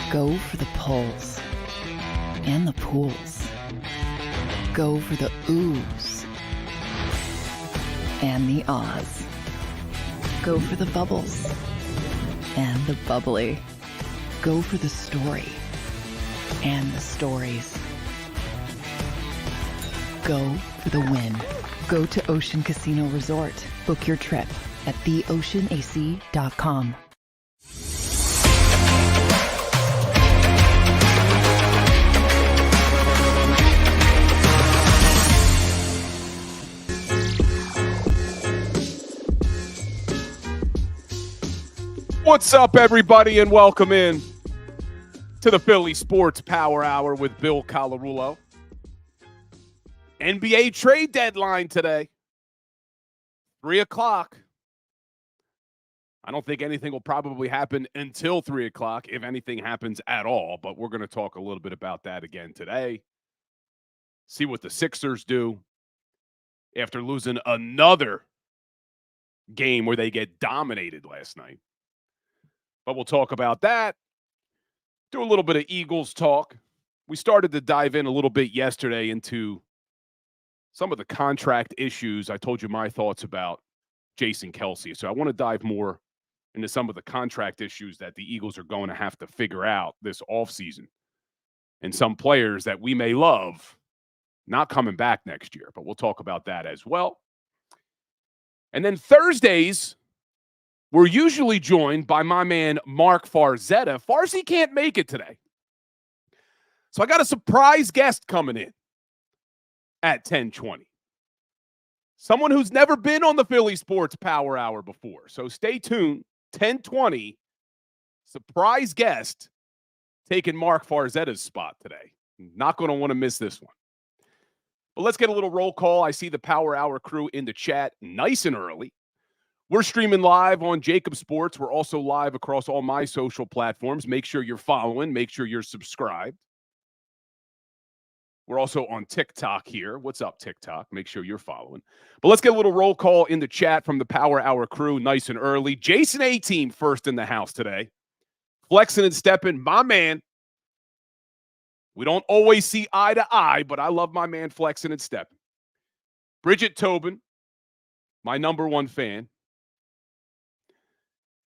Go for the pulls and the pools. Go for the oohs and the ahs. Go for the bubbles and the bubbly. Go for the story and the stories. Go for the win. Go to Ocean Casino Resort. Book your trip at theoceanac.com. What's up, everybody, and welcome in to the Philly Sports Power Hour with Bill Colarulo. NBA trade deadline today, 3 o'clock. I don't think anything will probably happen until 3 o'clock, if anything happens at all, but we're going to talk a little bit about that again today. See what the Sixers do after losing another game where they get dominated last night. But we'll talk about that. Do a little bit of Eagles talk. We started to dive in a little bit yesterday into some of the contract issues. I told you my thoughts about Jason Kelce. So I want to dive more into some of the contract issues that the Eagles are going to have to figure out this offseason. And some players that we may love not coming back next year. But we'll talk about that as well. And then Thursdays, we're usually joined by my man, Mark Farzetta. Farzy can't make it today. So I got a surprise guest coming in at 10:20. Someone who's never been on the Philly Sports Power Hour before. So stay tuned. 10:20, surprise guest taking Mark Farzetta's spot today. Not going to want to miss this one. But let's get a little roll call. I see the Power Hour crew in the chat nice and early. We're streaming live on JAKIB Sports. We're also live across all my social platforms. Make sure you're following. Make sure you're subscribed. We're also on TikTok here. What's up, TikTok? Make sure you're following. But let's get a little roll call in the chat from the Power Hour crew nice and early. Jason A-Team first in the house today. Flexing and stepping, my man. We don't always see eye to eye, but I love my man flexing and stepping. Bridget Tobin, my number one fan.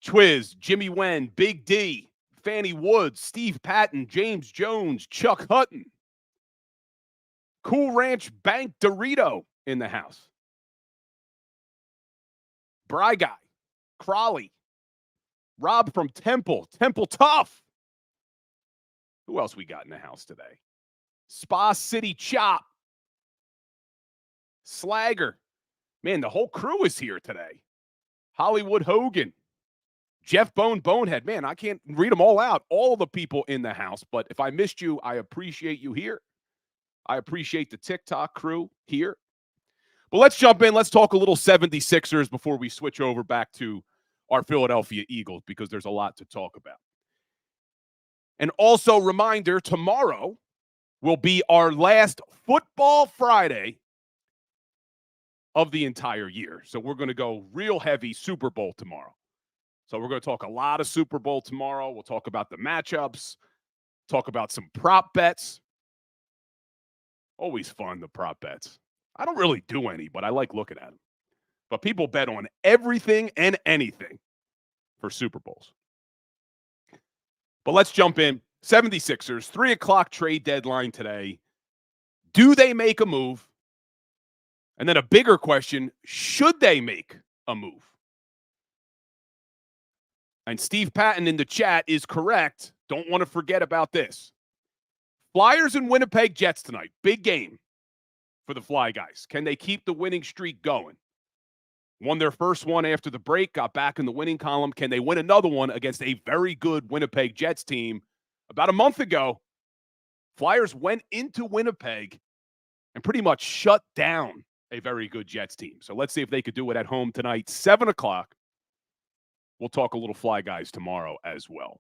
Twiz, Jimmy Wen, Big D, Fannie Woods, Steve Patton, James Jones, Chuck Hutton. Cool Ranch Bank Dorito in the house. Bry Guy, Crawley, Rob from Temple Tough. Who else we got in the house today? Spa City Chop. Slagger. Man, the whole crew is here today. Hollywood Hogan. Jeff Bonehead. Man, I can't read them all out. All the people in the house. But if I missed you, I appreciate you here. I appreciate the TikTok crew here. But let's jump in. Let's talk a little 76ers before we switch over back to our Philadelphia Eagles, because there's a lot to talk about. And also, reminder, tomorrow will be our last Football Friday of the entire year. So we're going to go real heavy Super Bowl tomorrow. So we're going to talk a lot of Super Bowl tomorrow. We'll talk about the matchups, talk about some prop bets. Always fun, the prop bets. I don't really do any, but I like looking at them. But people bet on everything and anything for Super Bowls. But let's jump in. 76ers, 3 o'clock trade deadline today. Do they make a move? And then a bigger question, should they make a move? And Steve Patton in the chat is correct. Don't want to forget about this. Flyers and Winnipeg Jets tonight. Big game for the Fly Guys. Can they keep the winning streak going? Won their first one after the break, got back in the winning column. Can they win another one against a very good Winnipeg Jets team? About a month ago, Flyers went into Winnipeg and pretty much shut down a very good Jets team. So let's see if they could do it at home tonight, 7 o'clock. We'll talk a little Fly Guys tomorrow as well,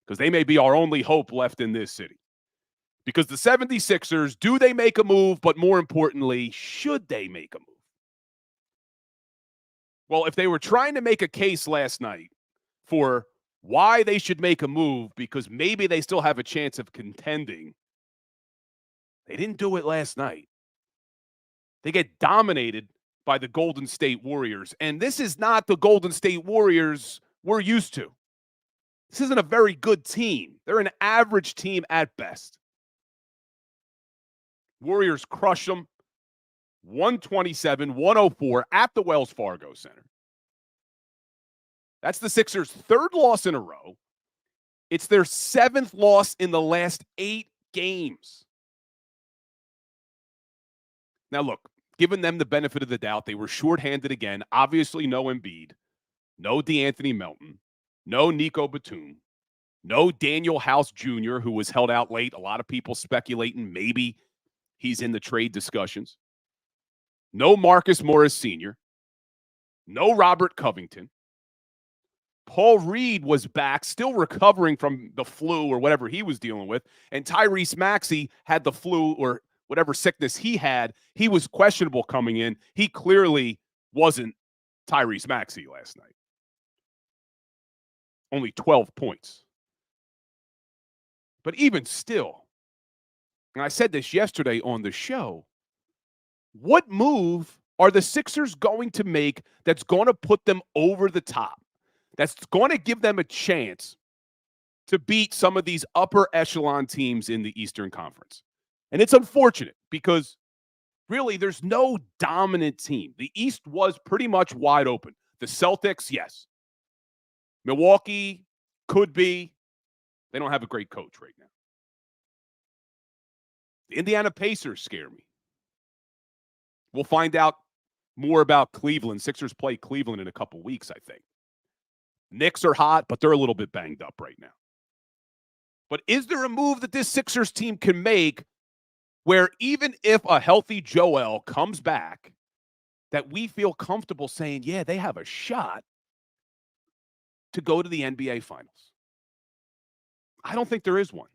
because they may be our only hope left in this city. Because the 76ers, do they make a move? But more importantly, should they make a move? Well, if they were trying to make a case last night for why they should make a move because maybe they still have a chance of contending. They didn't do it last night. They get dominated by the Golden State Warriors. And this is not the Golden State Warriors we're used to. This isn't a very good team. They're an average team at best. Warriors crush them 127-104 at the Wells Fargo Center. That's the Sixers' third loss in a row. It's their seventh loss in the last 8 games. Now, look, giving them the benefit of the doubt, they were shorthanded again. Obviously, no Embiid, no DeAnthony Melton, no Nico Batum, no Daniel House Jr., who was held out late. A lot of people speculating maybe he's in the trade discussions. No Marcus Morris Sr., no Robert Covington. Paul Reed was back, still recovering from the flu or whatever he was dealing with. And Tyrese Maxey had the flu or whatever sickness he had. He was questionable coming in. He clearly wasn't Tyrese Maxey last night. Only 12 points. But even still, and I said this yesterday on the show, what move are the Sixers going to make that's going to put them over the top? That's going to give them a chance to beat some of these upper echelon teams in the Eastern Conference. And it's unfortunate because really there's no dominant team. The East was pretty much wide open. The Celtics, yes. Milwaukee could be. They don't have a great coach right now. The Indiana Pacers scare me. We'll find out more about Cleveland. Sixers play Cleveland in a couple weeks, I think. Knicks are hot, but they're a little bit banged up right now. But is there a move that this Sixers team can make where even if a healthy Joel comes back, that we feel comfortable saying, yeah, they have a shot to go to the NBA Finals? I don't think there is one.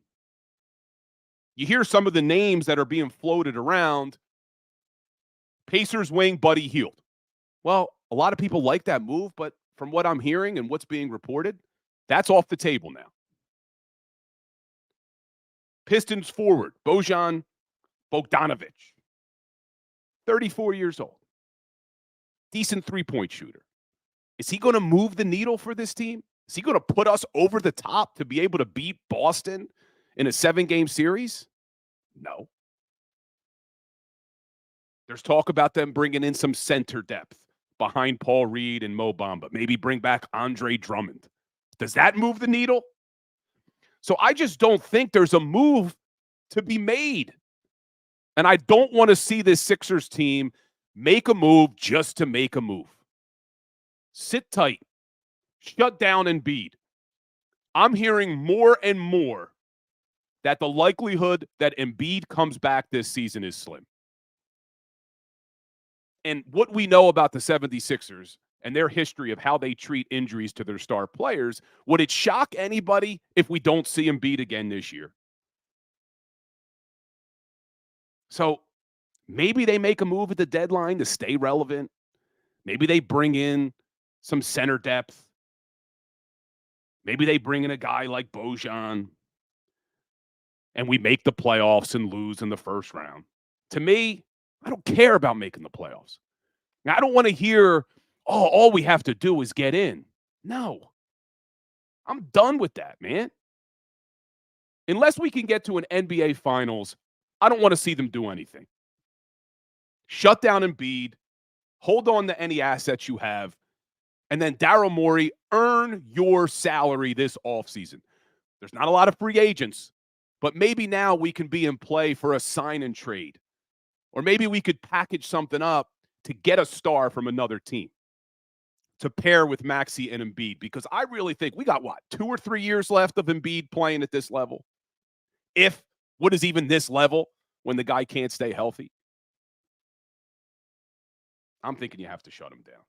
You hear some of the names that are being floated around. Pacers wing Buddy Hield. Well, a lot of people like that move, but from what I'm hearing and what's being reported, that's off the table now. Pistons forward, Bojan Bogdanovic, 34 years old. Decent three-point shooter. Is he going to move the needle for this team? Is he going to put us over the top to be able to beat Boston in a 7-game series? No. There's talk about them bringing in some center depth behind Paul Reed and Mo Bamba. Maybe bring back Andre Drummond. Does that move the needle? So I just don't think there's a move to be made. And I don't want to see this Sixers team make a move just to make a move. Sit tight. Shut down Embiid. I'm hearing more and more that the likelihood that Embiid comes back this season is slim. And what we know about the 76ers and their history of how they treat injuries to their star players, would it shock anybody if we don't see Embiid again this year? So maybe they make a move at the deadline to stay relevant. Maybe they bring in some center depth. Maybe they bring in a guy like Bojan and we make the playoffs and lose in the first round. To me, I don't care about making the playoffs. Now, I don't want to hear, oh, all we have to do is get in. No. I'm done with that, man. Unless we can get to an NBA Finals, I don't want to see them do anything. Shut down Embiid, hold on to any assets you have, and then Daryl Morey, earn your salary this offseason. There's not a lot of free agents, but maybe now we can be in play for a sign and trade. Or maybe we could package something up to get a star from another team to pair with Maxey and Embiid, because I really think we got, 2 or 3 years left of Embiid playing at this level? If what is even this level when the guy can't stay healthy? I'm thinking you have to shut him down.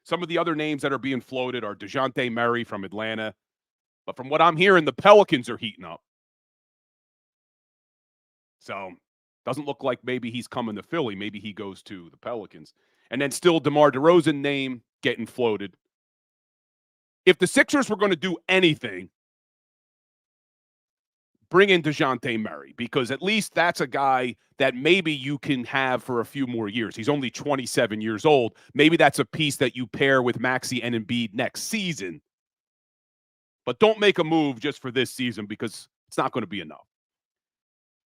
Some of the other names that are being floated are DeJounte Murray from Atlanta. But from what I'm hearing, the Pelicans are heating up. So doesn't look like maybe he's coming to Philly. Maybe he goes to the Pelicans. And then still DeMar DeRozan name getting floated. If the Sixers were going to do anything, bring in DeJounte Murray, because at least that's a guy that maybe you can have for a few more years. He's only 27 years old. Maybe that's a piece that you pair with Maxey and Embiid next season. But don't make a move just for this season because it's not going to be enough.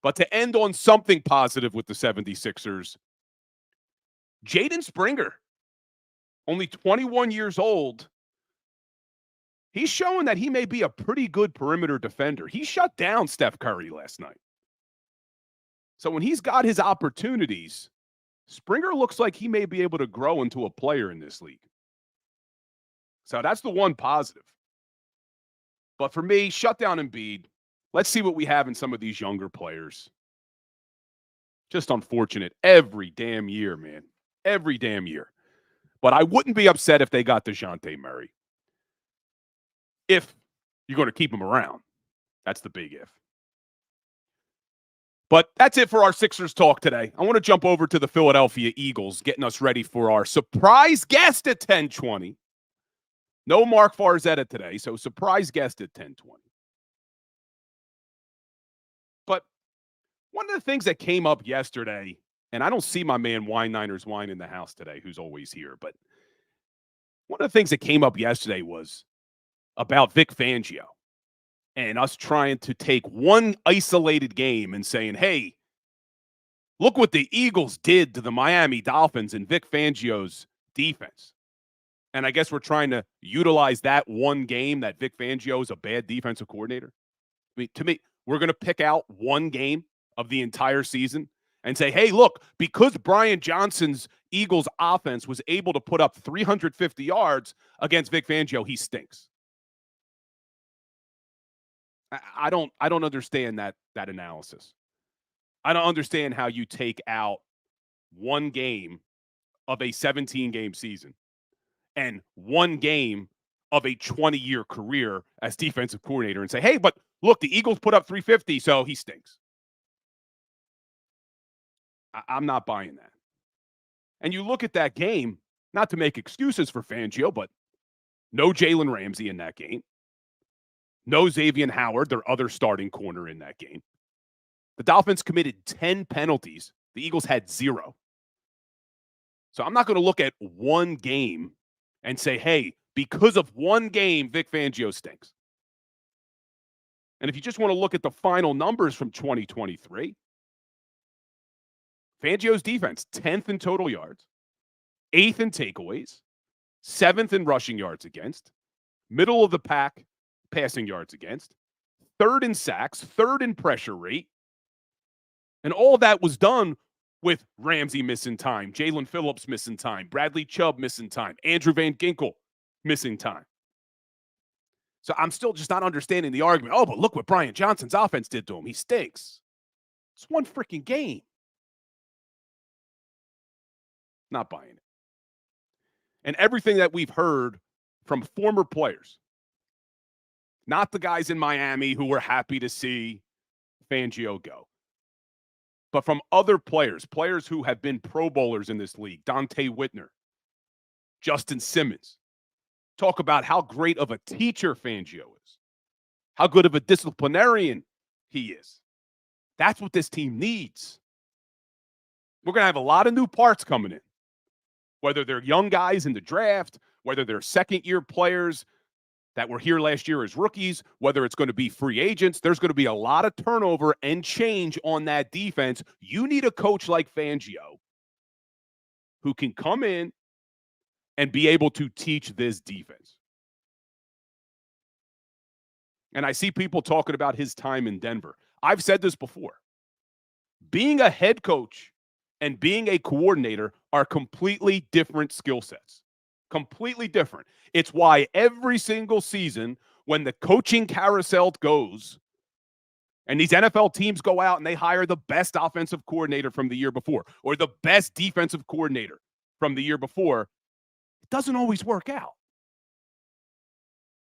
But to end on something positive with the 76ers, Jaden Springer, only 21 years old, he's showing that he may be a pretty good perimeter defender. He shut down Steph Curry last night. So when he's got his opportunities, Springer looks like he may be able to grow into a player in this league. So that's the one positive. But for me, shut down Embiid. Let's see what we have in some of these younger players. Just unfortunate every damn year, man. Every damn year. But I wouldn't be upset if they got DeJounte Murray. If you're going to keep him around. That's the big if. But that's it for our Sixers talk today. I want to jump over to the Philadelphia Eagles, getting us ready for our surprise guest at 10:20. No Mark Farzetta today, so surprise guest at 10:20. But one of the things that came up yesterday, and I don't see my man Wine Niners Wine in the house today, who's always here, but one of the things that came up yesterday was about Vic Fangio and us trying to take one isolated game and saying, hey, look what the Eagles did to the Miami Dolphins and Vic Fangio's defense. And I guess we're trying to utilize that one game that Vic Fangio is a bad defensive coordinator. I mean, to me, we're going to pick out one game of the entire season and say, hey, look, because Brian Johnson's Eagles offense was able to put up 350 yards against Vic Fangio, he stinks. I don't understand that analysis. I don't understand how you take out one game of a 17-game season and one game of a 20-year career as defensive coordinator and say, hey, but look, the Eagles put up 350, so he stinks. I'm not buying that. And you look at that game, not to make excuses for Fangio, but no Jalen Ramsey in that game. No Xavier Howard, their other starting corner in that game. The Dolphins committed 10 penalties. The Eagles had 0. So I'm not going to look at one game and say, hey, because of one game, Vic Fangio stinks. And if you just want to look at the final numbers from 2023, Fangio's defense, 10th in total yards, 8th in takeaways, 7th in rushing yards against, middle of the pack passing yards against, 3rd in sacks, 3rd in pressure rate. And all that was done with Ramsey missing time, Jalen Phillips missing time, Bradley Chubb missing time, Andrew Van Ginkel missing time. So I'm still just not understanding the argument. Oh, but look what Brian Johnson's offense did to him. He stinks. It's one freaking game. Not buying it. And everything that we've heard from former players, not the guys in Miami who were happy to see Fangio go, but from other players who have been Pro Bowlers in this league, Dante Whitner, Justin Simmons, talk about how great of a teacher Fangio is, how good of a disciplinarian he is. That's what this team needs. We're going to have a lot of new parts coming in, whether they're young guys in the draft, whether they're second-year players that were here last year as rookies, whether it's going to be free agents. There's going to be a lot of turnover and change on that defense. You need a coach like Fangio who can come in and be able to teach this defense. And I see people talking about his time in Denver. I've said this before. Being a head coach and being a coordinator are completely different skill sets. Completely different. It's why every single season when the coaching carousel goes and these NFL teams go out and they hire the best offensive coordinator from the year before or the best defensive coordinator from the year before, it doesn't always work out.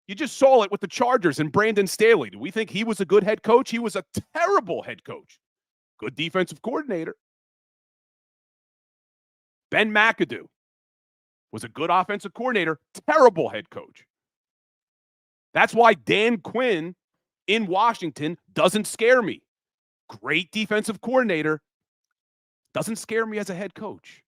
You just saw it with the Chargers and Brandon Staley. Do we think he was a good head coach? He was a terrible head coach. Good defensive coordinator. Ben McAdoo was a good offensive coordinator, terrible head coach. That's why Dan Quinn in Washington doesn't scare me. Great defensive coordinator, doesn't scare me as a head coach.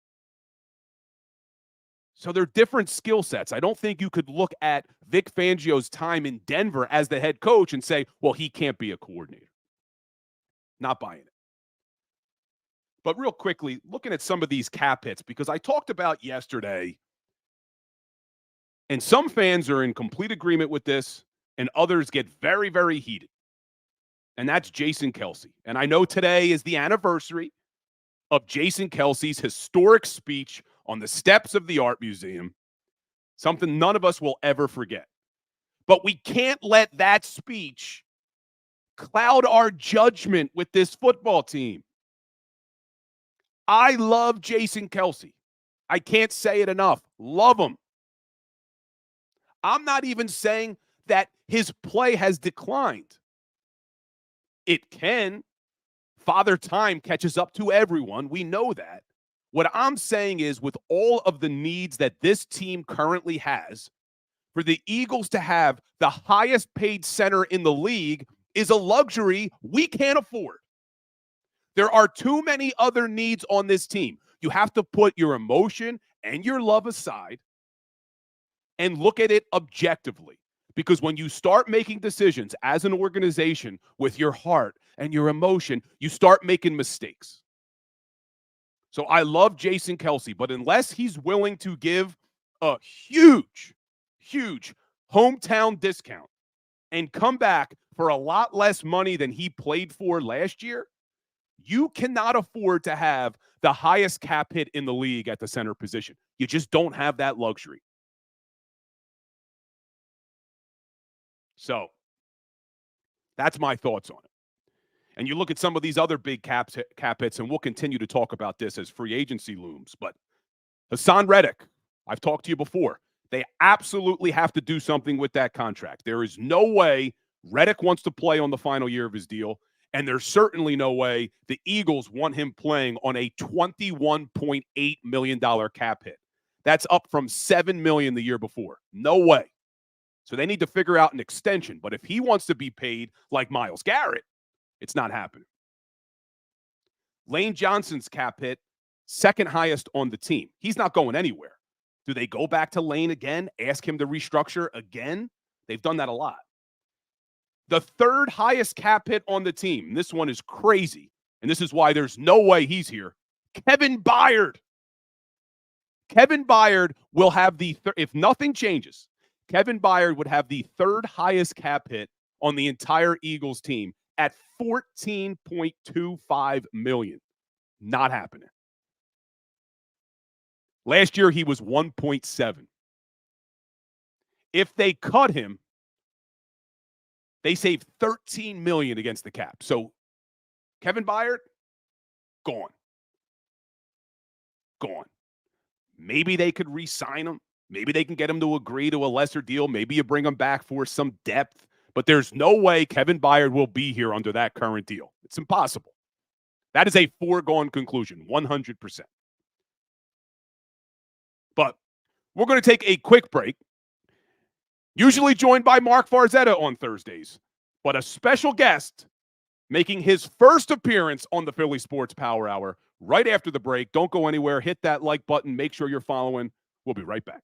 So they're different skill sets. I don't think you could look at Vic Fangio's time in Denver as the head coach and say, well, he can't be a coordinator. Not buying it. But real quickly, looking at some of these cap hits, because I talked about yesterday, and some fans are in complete agreement with this, and others get very, very heated. And that's Jason Kelce. And I know today is the anniversary of Jason Kelce's historic speech on the steps of the Art Museum, something none of us will ever forget. But we can't let that speech cloud our judgment with this football team. I love Jason Kelce. I can't say it enough. Love him. I'm not even saying that his play has declined. It can. Father Time catches up to everyone. We know that. What I'm saying is, with all of the needs that this team currently has, for the Eagles to have the highest paid center in the league is a luxury we can't afford. There are too many other needs on this team. You have to put your emotion and your love aside and look at it objectively. Because when you start making decisions as an organization with your heart and your emotion, you start making mistakes. So I love Jason Kelce, but unless he's willing to give a huge hometown discount and come back for a lot less money than he played for last year, you cannot afford to have the highest cap hit in the league at the center position. You just don't have that luxury. So that's my thoughts on it. And you look at some of these other big cap hits, and we'll continue to talk about this as free agency looms. But Hassan Reddick, I've talked to you before. They absolutely have to do something with that contract. There is no way Reddick wants to play on the final year of his deal, and there's certainly no way the Eagles want him playing on a $21.8 million cap hit. That's up from $7 million the year before. No way. So they need to figure out an extension. But if he wants to be paid like Myles Garrett, it's not happening. Lane Johnson's cap hit, second highest on the team. He's not going anywhere. Do they go back to Lane again, ask him to restructure again? They've done that a lot. The third highest cap hit on the team, this one is crazy, and this is why there's no way he's here, Kevin Byard. Kevin Byard will have if nothing changes, Kevin Byard would have the third highest cap hit on the entire Eagles team at $14.25 million. Not happening. Last year, he was 1.7. If they cut him, they save $13 million against the cap. So Kevin Byard, gone. Gone. Maybe they could re-sign him. Maybe they can get him to agree to a lesser deal. Maybe you bring him back for some depth. But there's no way Kevin Byard will be here under that current deal. It's impossible. That is a foregone conclusion, 100%. But we're going to take a quick break, usually joined by Mark Farzetta on Thursdays, but a special guest making his first appearance on the Philly Sports Power Hour right after the break. Don't go anywhere. Hit that like button. Make sure you're following. We'll be right back.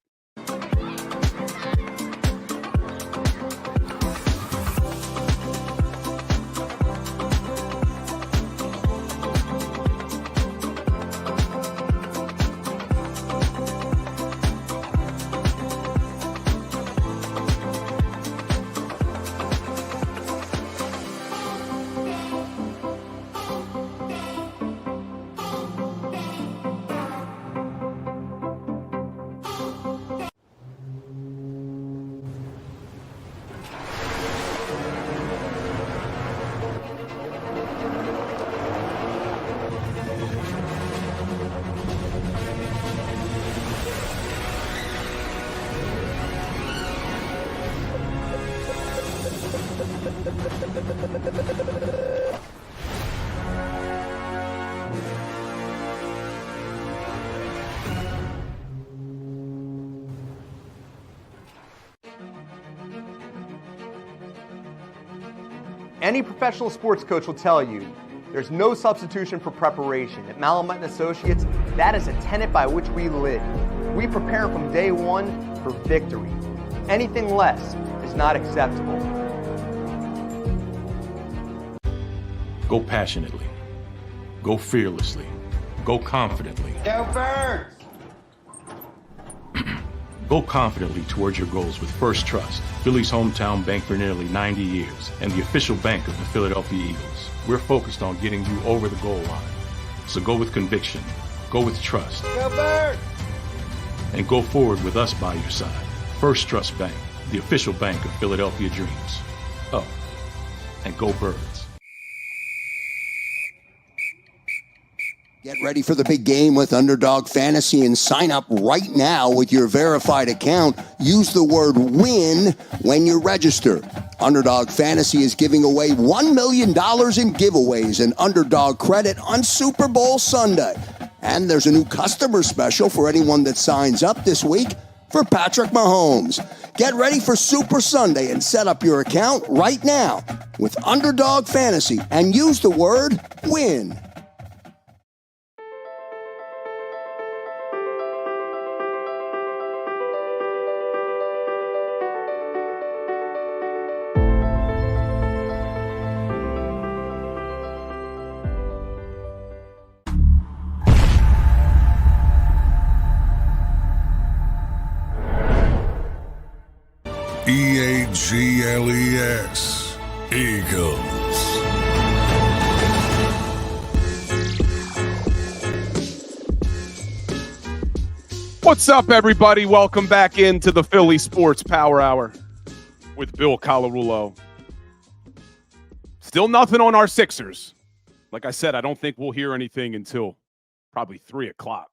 Any professional sports coach will tell you there's no substitution for preparation. At Malamut & Associates, that is a tenet by which we live. We prepare from day one for victory. Anything less is not acceptable. Go passionately. Go fearlessly. Go confidently. Go Birds! Go confidently towards your goals with First Trust, Philly's hometown bank for nearly 90 years, and the official bank of the Philadelphia Eagles. We're focused on getting you over the goal line. So go with conviction, go with trust, Go Birds! and go forward with us by your side. First Trust Bank, the official bank of Philadelphia dreams. Oh, and go Birds. Get ready for the big game with Underdog Fantasy and sign up right now with your verified account. Use the word WIN when you register. Underdog Fantasy is giving away $1 million in giveaways and Underdog credit on Super Bowl Sunday. And there's a new customer special for anyone that signs up this week for Patrick Mahomes. Get ready for Super Sunday and set up your account right now with Underdog Fantasy and use the word WIN. EAGLES, Eagles. What's up, everybody? Welcome back into the Philly Sports Power Hour with Bill Colarulo. Still nothing on our Sixers. Like I said, I don't think we'll hear anything until probably 3 o'clock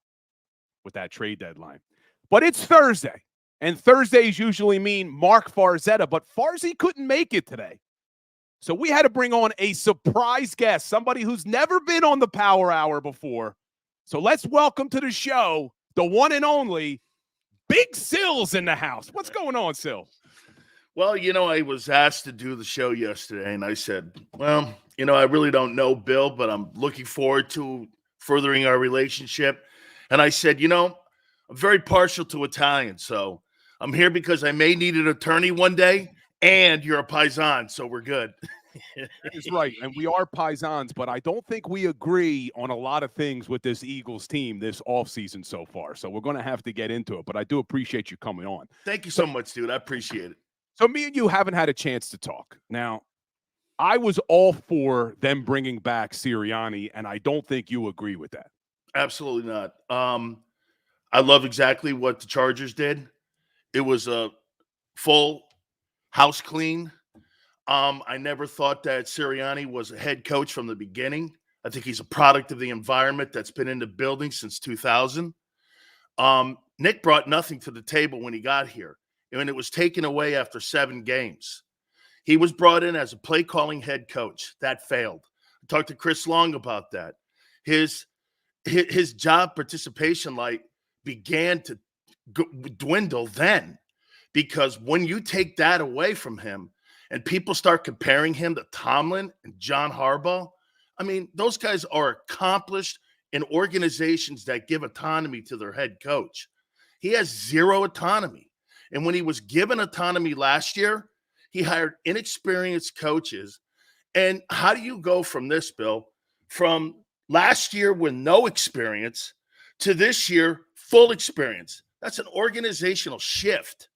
with that trade deadline. But it's Thursday. And Thursdays usually mean Mark Farzetta, but Farzy couldn't make it today. So we had to bring on a surprise guest, somebody who's never been on the Power Hour before. So let's welcome to the show the one and only Big Sills in the house. What's going on, Sil? Well, I was asked to do the show yesterday, and I said, well, I really don't know Bill, but I'm looking forward to furthering our relationship. And I said, I'm very partial to Italian, so I'm here because I may need an attorney one day, and you're a paisan, so we're good. He's right, and we are paisans, but I don't think we agree on a lot of things with this Eagles team this offseason so far, so we're going to have to get into it, but I do appreciate you coming on. Thank you so much, dude. I appreciate it. So me and you haven't had a chance to talk. Now, I was all for them bringing back Sirianni, and I don't think you agree with that. Absolutely not. I love exactly what the Chargers did. It was a full house clean. I never thought that Sirianni was a head coach from the beginning. I think he's a product of the environment that's been in the building since 2000. Nick brought nothing to the table when he got here, and it was taken away after 7 games. He was brought in as a play-calling head coach. That failed. I talked to Chris Long about that. His job participation began to dwindle then, because when you take that away from him and people start comparing him to Tomlin and John Harbaugh, I mean, those guys are accomplished in organizations that give autonomy to their head coach. He has zero autonomy. And when he was given autonomy last year, he hired inexperienced coaches. And how do you go from this, Bill, from last year with no experience to this year, full experience? That's an organizational shift.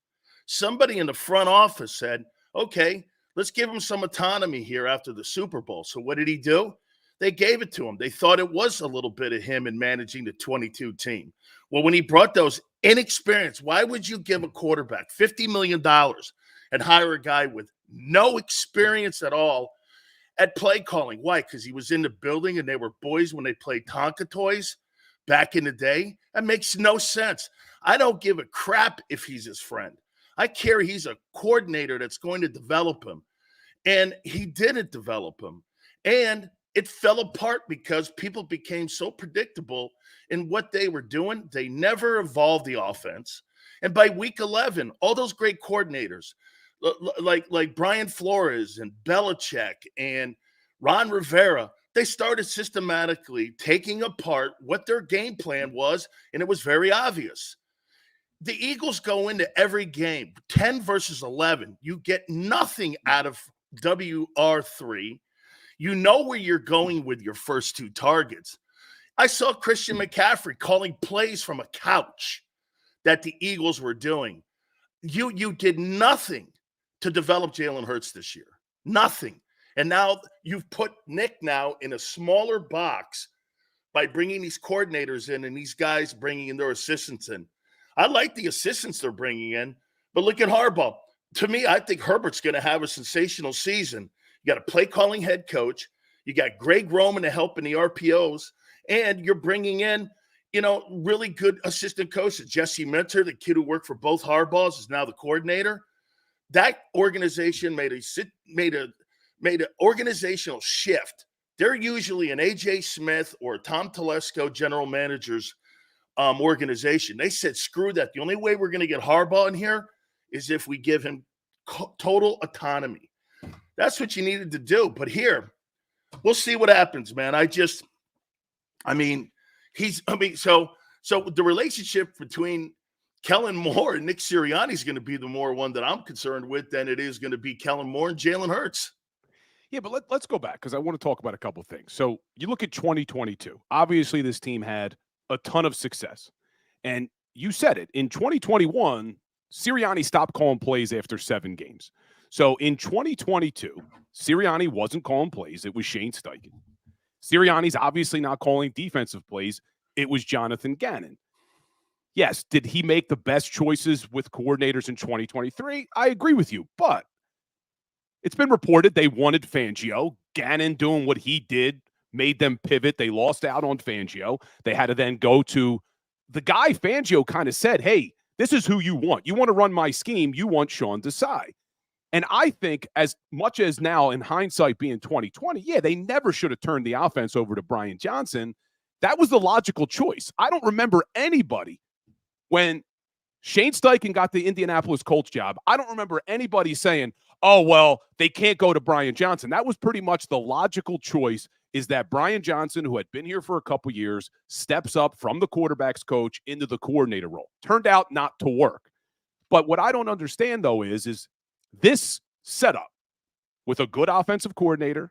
Somebody in the front office said, okay, let's give him some autonomy here after the Super Bowl. So what did he do? They gave it to him. They thought it was a little bit of him in managing the 22 team. Well, when he brought those inexperienced, why would you give a quarterback $50 million and hire a guy with no experience at all at play calling? Why? Because he was in the building and they were boys when they played Tonka toys back in the day? That makes no sense. I don't give a crap if he's his friend. I care he's a coordinator that's going to develop him. And he didn't develop him. And it fell apart because people became so predictable in what they were doing. They never evolved the offense. And by week 11, all those great coordinators, like Brian Flores and Belichick and Ron Rivera, they started systematically taking apart what their game plan was, and it was very obvious. The Eagles go into every game, 10 versus 11. You get nothing out of WR3. You know where you're going with your first two targets. I saw Christian McCaffrey calling plays from a couch that the Eagles were doing. You did nothing to develop Jalen Hurts this year. Nothing. And now you've put Nick now in a smaller box by bringing these coordinators in and these guys bringing in their assistants in. I like the assistants they're bringing in, but look at Harbaugh. To me, I think Herbert's going to have a sensational season. You got a play-calling head coach. You got Greg Roman to help in the RPOs, and you're bringing in, really good assistant coaches. Jesse Minter, the kid who worked for both Harbaughs, is now the coordinator. That organization made an organizational shift. They're usually an A.J. Smith or Tom Telesco general manager's organization. They said, screw that. The only way we're going to get Harbaugh in here is if we give him total autonomy. That's what you needed to do. But here, we'll see what happens, man. So the relationship between Kellen Moore and Nick Sirianni is going to be the more one that I'm concerned with than it is going to be Kellen Moore and Jalen Hurts. Yeah, but let's go back because I want to talk about a couple of things. So you look at 2022. Obviously, this team had a ton of success. And you said it. In 2021, Sirianni stopped calling plays after 7 games. So in 2022, Sirianni wasn't calling plays. It was Shane Steichen. Sirianni's obviously not calling defensive plays. It was Jonathan Gannon. Yes, did he make the best choices with coordinators in 2023? I agree with you, but it's been reported they wanted Fangio. Gannon doing what he did made them pivot. They lost out on Fangio. They had to then go to the guy Fangio kind of said, hey, this is who you want. You want to run my scheme. You want Sean Desai. And I think as much as now in hindsight being 2020, yeah, they never should have turned the offense over to Brian Johnson. That was the logical choice. I don't remember anybody when Shane Steichen got the Indianapolis Colts job. I don't remember anybody saying, oh, well, they can't go to Brian Johnson. That was pretty much the logical choice, is that Brian Johnson, who had been here for a couple years, steps up from the quarterback's coach into the coordinator role. Turned out not to work. But what I don't understand, though, is this setup with a good offensive coordinator,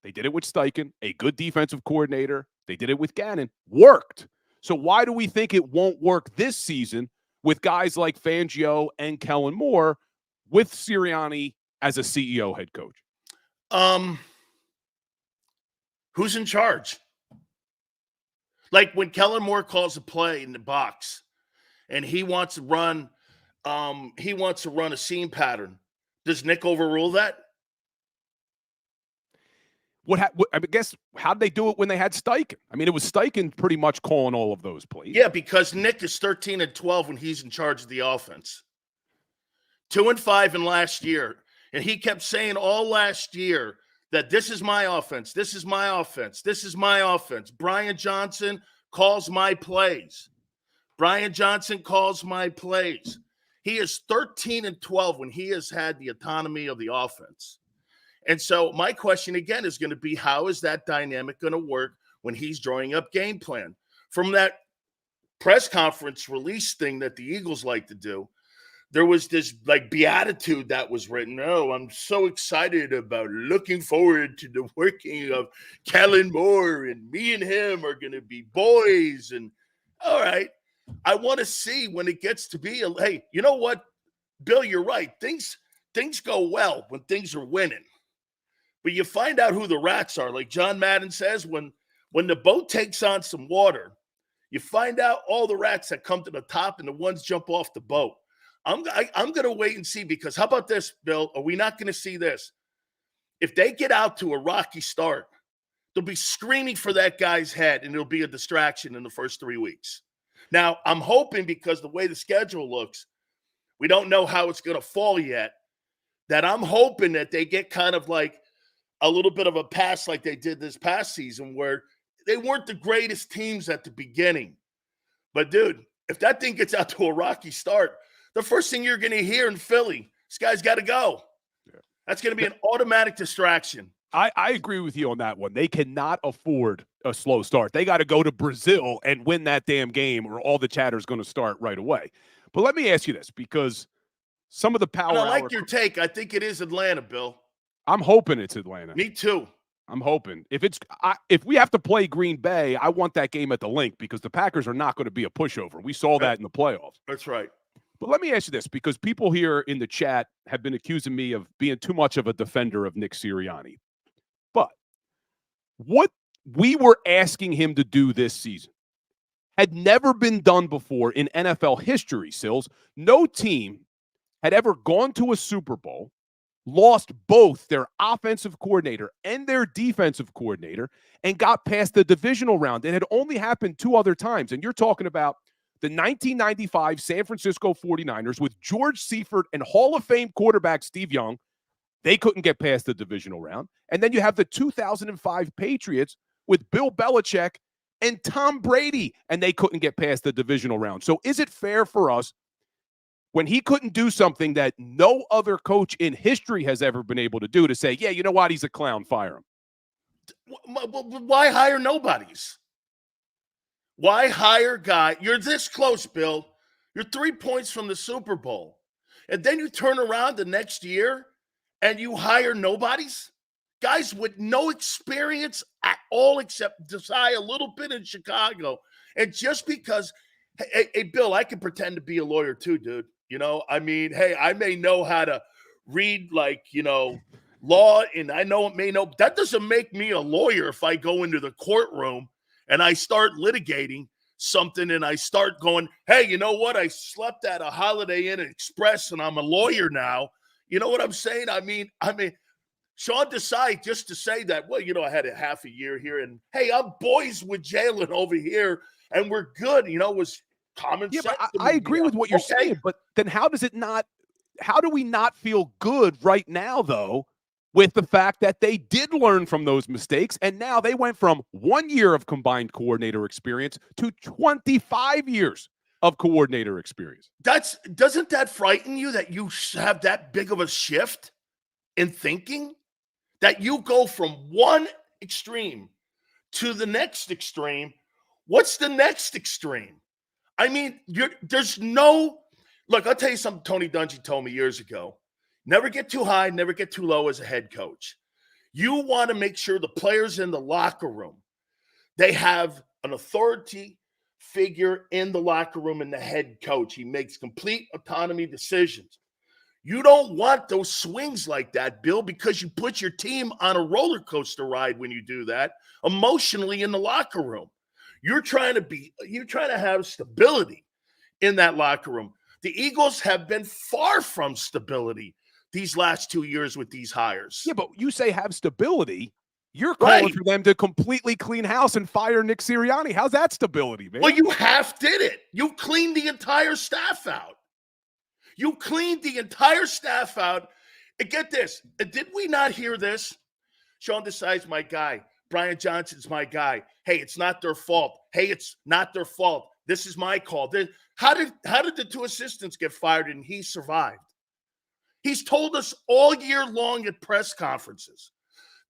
they did it with Steichen, a good defensive coordinator, they did it with Gannon, worked. So why do we think it won't work this season with guys like Fangio and Kellen Moore with Sirianni as a CEO head coach? Who's in charge? Like when Kellen Moore calls a play in the box and he wants to run a seam pattern, does Nick overrule that? I guess, how did they do it when they had Steichen? I mean, it was Steichen pretty much calling all of those plays. Yeah, because Nick is 13-12 when he's in charge of the offense. 2-5 in last year. And he kept saying all last year that this is my offense, this is my offense, this is my offense. Brian Johnson calls my plays. Brian Johnson calls my plays. He is 13-12 when he has had the autonomy of the offense. And so my question again is going to be, how is that dynamic going to work when he's drawing up game plan? From that press conference release thing that the Eagles like to do, there was this like beatitude that was written. Oh, I'm so excited about looking forward to the working of Kellen Moore, and me and him are going to be boys. And all right, I want to see when it gets to be hey, you know what, Bill, you're right. Things go well when things are winning. But you find out who the rats are. Like John Madden says, when the boat takes on some water, you find out all the rats that come to the top and the ones jump off the boat. I'm going to wait and see, because how about this, Bill? Are we not going to see this? If they get out to a rocky start, they'll be screaming for that guy's head, and it'll be a distraction in the first 3 weeks. Now, I'm hoping, because the way the schedule looks, we don't know how it's going to fall yet, that I'm hoping that they get kind of like a little bit of a pass like they did this past season, where they weren't the greatest teams at the beginning. But, dude, if that thing gets out to a rocky start, the first thing you're going to hear in Philly This guy's got to go. Yeah. That's going to be an automatic distraction. I agree with you on that one. They cannot afford a slow start. They got to go to Brazil and win that damn game, or all the chatter is going to start right away. But let me ask you this, because some of the power. And I like your take. I think it is Atlanta, Bill. I'm hoping it's Atlanta. Me too. I'm hoping. If we have to play Green Bay, I want that game at the Link, because the Packers are not going to be a pushover. We saw that in the playoffs. That's right. But let me ask you this, because people here in the chat have been accusing me of being too much of a defender of Nick Sirianni. But what we were asking him to do this season had never been done before in NFL history, Sills. No team had ever gone to a Super Bowl, lost both their offensive coordinator and their defensive coordinator, and got past the divisional round. It had only happened 2 other times. And you're talking about the 1995 San Francisco 49ers with George Seifert and Hall of Fame quarterback Steve Young. They couldn't get past the divisional round. And then you have the 2005 Patriots with Bill Belichick and Tom Brady, and they couldn't get past the divisional round. So is it fair for us, when he couldn't do something that no other coach in history has ever been able to do, to say, yeah, you know what, he's a clown, fire him? Why hire nobodies? Why hire guy? You're this close, Bill. You're 3 points from the Super Bowl. And then you turn around the next year and you hire nobodies? Guys with no experience at all, except Desai a little bit in Chicago. And just because, hey, Bill, I can pretend to be a lawyer too, dude. You know, I mean, hey, I may know how to read, like, you know, law, and I know it may know. That doesn't make me a lawyer if I go into the courtroom and I start litigating something and I start going, hey, you know what? I slept at a Holiday Inn Express and I'm a lawyer now. You know what I'm saying? I mean, Sean Desai, just to say that, well, you know, I had a half a year here, and hey, I'm boys with Jalen over here, and we're good. You know, it was common sense. But I agree with what you're saying, but then how do we not feel good right now, though, with the fact that they did learn from those mistakes, and now they went from 1 year of combined coordinator experience to 25 years of coordinator experience? Doesn't that frighten you, that you have that big of a shift in thinking? That you go from one extreme to the next extreme. What's the next extreme? I mean, there's no – look, I'll tell you something Tony Dungy told me years ago. Never get too high, never get too low as a head coach. You want to make sure the players in the locker room, they have an authority figure in the locker room and the head coach. He makes complete autonomy decisions. You don't want those swings like that, Bill, because you put your team on a roller coaster ride when you do that emotionally in the locker room. You're trying to have stability in that locker room. The Eagles have been far from stability these last 2 years with these hires. Yeah, but you say have stability. You're calling for them to completely clean house and fire Nick Sirianni. How's that stability, man? Well, you half did it. You cleaned the entire staff out. You cleaned the entire staff out. And get this. Did we not hear this? Sean Desai's my guy. Brian Johnson's my guy. Hey, it's not their fault. Hey, it's not their fault. This is my call. How did the 2 assistants get fired and he survived? He's told us all year long at press conferences.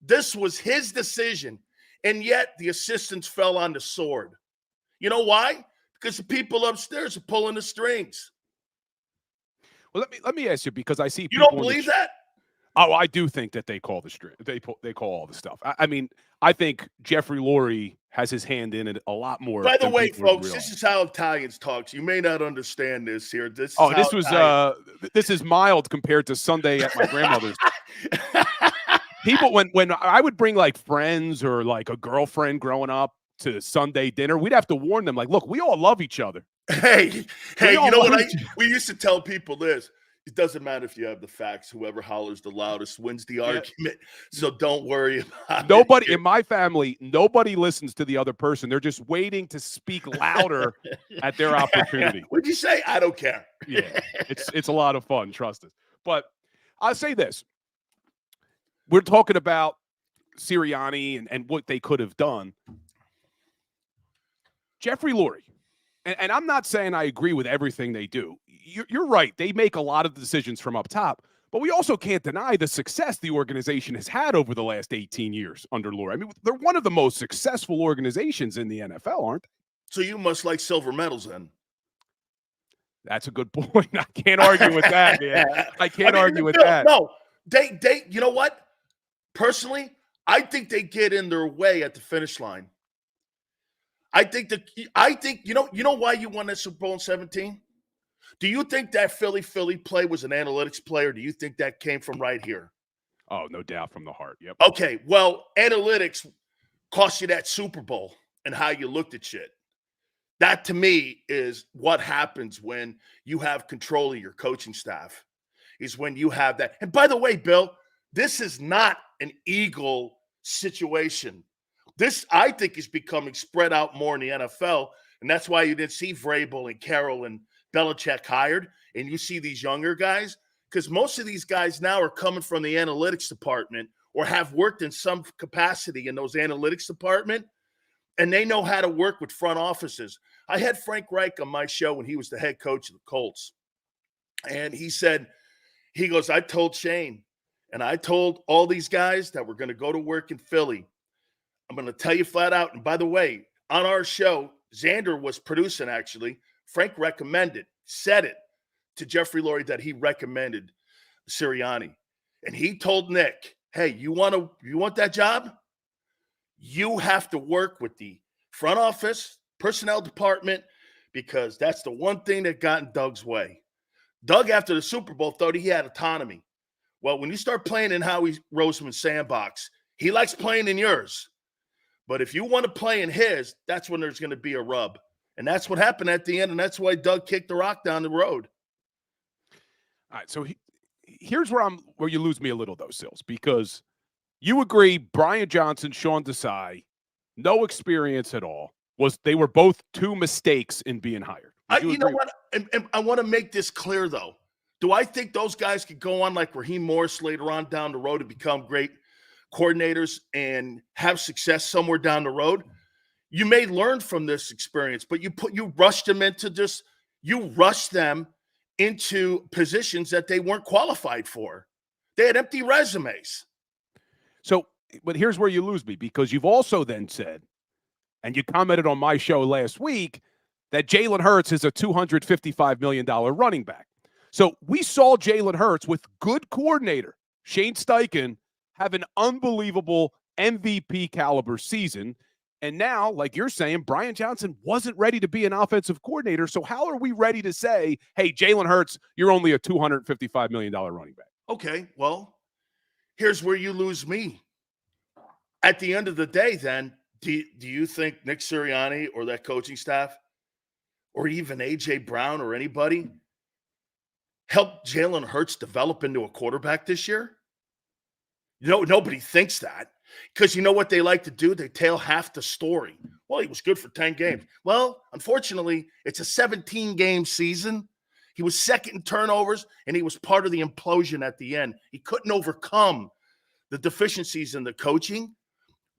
This was his decision, and yet the assistants fell on the sword. You know why? Because the people upstairs are pulling the strings. Well, let me ask you, because I see you don't believe that? Oh, I do think that they call the string. They call all the stuff. I mean, I think Jeffrey Lurie has his hand in it a lot more. By the way, folks, this is how Italians talk. You may not understand this here. This is mild compared to Sunday at my grandmother's. People, when I would bring like friends or like a girlfriend growing up to Sunday dinner, we'd have to warn them, like, look, we all love each other. Hey, you know what? We used to tell people this. It doesn't matter if you have the facts. Whoever hollers the loudest wins the argument. So don't worry about nobody in my family, nobody listens to the other person. They're just waiting to speak louder at their opportunity. What'd you say? I don't care. Yeah, it's a lot of fun, trust us. But I'll say this. We're talking about Sirianni and what they could have done. Jeffrey Lurie, and I'm not saying I agree with everything they do. You're right. They make a lot of decisions from up top. But we also can't deny the success the organization has had over the last 18 years under Lurie. I mean, they're one of the most successful organizations in the NFL, aren't they? So you must like silver medals then. That's a good point. I can't argue with that, man. I can't argue with that. No, they, you know what? Personally, I think they get in their way at the finish line. I think you know why you won that Super Bowl in 17? Do you think that Philly play was an analytics play, or do you think that came from right here? Oh, no doubt from the heart. Yep. Okay, well, analytics cost you that Super Bowl and how you looked at shit. That, to me, is what happens when you have control of your coaching staff, is when you have that. And by the way, Bill, this is not an Eagle situation. This, I think, is becoming spread out more in the NFL, and that's why you didn't see Vrabel and Carroll and Belichick hired, and you see these younger guys, because most of these guys now are coming from the analytics department or have worked in some capacity in those analytics department, and they know how to work with front offices. I had Frank Reich on my show when he was the head coach of the Colts, and he goes, I told Shane, and I told all these guys that we're going to go to work in Philly. I'm going to tell you flat out, and by the way, on our show, Xander was producing, actually. Frank said it to Jeffrey Lurie that he recommended Sirianni. And he told Nick, hey, you want that job? You have to work with the front office, personnel department, because that's the one thing that got in Doug's way. Doug, after the Super Bowl, thought he had autonomy. Well, when you start playing in Howie Roseman's sandbox, he likes playing in yours. But if you want to play in his, that's when there's going to be a rub. And that's what happened at the end, and that's why Doug kicked the rock down the road. All right, so here's where you lose me a little, though, Sills, because you agree Brian Johnson, Sean Desai, no experience at all. They were both two mistakes in being hired. You know what? And I want to make this clear, though. Do I think those guys could go on like Raheem Morris later on down the road and become great coordinators and have success somewhere down the road? You may learn from this experience, but you rushed them into positions that they weren't qualified for. They had empty resumes. So, but here's where you lose me, because you've also then said, and you commented on my show last week, that Jalen Hurts is a $255 million running back. So we saw Jalen Hurts with good coordinator Shane Steichen have an unbelievable MVP caliber season. And now, like you're saying, Brian Johnson wasn't ready to be an offensive coordinator. So how are we ready to say, hey, Jalen Hurts, you're only a $255 million running back? Okay, well, here's where you lose me. At the end of the day, then, do you think Nick Sirianni or that coaching staff or even A.J. Brown or anybody helped Jalen Hurts develop into a quarterback this year? Nobody thinks that. Because you know what they like to do? They tell half the story. Well, he was good for 10 games. Well, unfortunately, it's a 17-game season. He was second in turnovers, and he was part of the implosion at the end. He couldn't overcome the deficiencies in the coaching,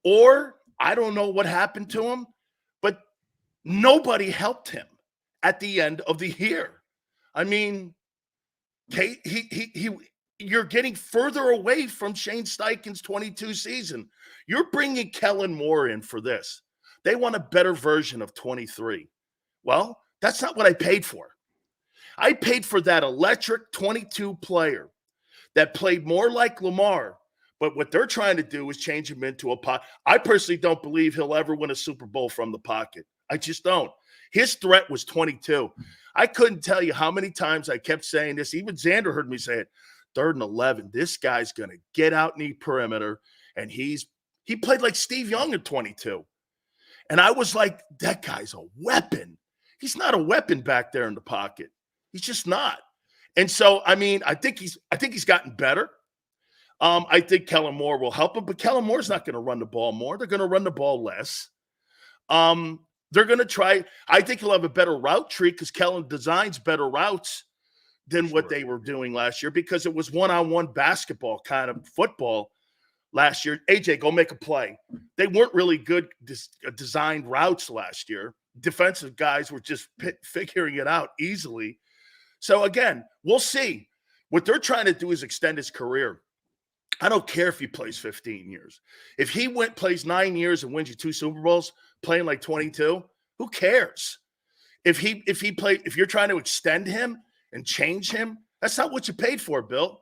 or I don't know what happened to him, but nobody helped him at the end of the year. I mean, you're getting further away from Shane Steichen's 22 season. You're bringing Kellen Moore in for this. They want a better version of 23. Well, that's not what I paid for. I paid for that electric 22 player that played more like Lamar, but what they're trying to do is change him into a pocket. I personally don't believe he'll ever win a Super Bowl from the pocket. I just don't. His threat was 22. I couldn't tell you how many times I kept saying this. Even Xander heard me say it. 3rd and 11. This guy's going to get out in the perimeter, and he played like Steve Young at 22. And I was like, that guy's a weapon. He's not a weapon back there in the pocket. He's just not. And so, I mean, I think he's gotten better. I think Kellen Moore will help him, but Kellen Moore's not going to run the ball more. They're going to run the ball less. They're going to try. I think he'll have a better route tree because Kellen designs better routes than what they were doing last year, because it was one-on-one basketball kind of football last year. AJ, go make a play. They weren't really good designed routes last year. Defensive guys were just figuring it out easily. So, again, we'll see. What they're trying to do is extend his career. I don't care if he plays 15 years. If he plays 9 years and wins you 2 Super Bowls, playing like 22, who cares? If you're trying to extend him and change him, that's not what you paid for, Bill.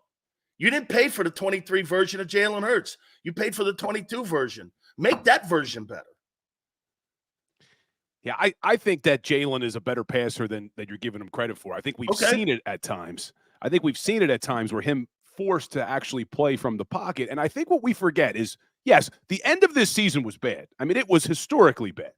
You didn't pay for the 23 version of Jalen Hurts. You paid for the 22 version. Make that version better. Yeah, I think that Jalen is a better passer than you're giving him credit for. I think we've seen it at times. I think we've seen it at times where him forced to actually play from the pocket. And I think what we forget is, yes, the end of this season was bad. I mean, it was historically bad.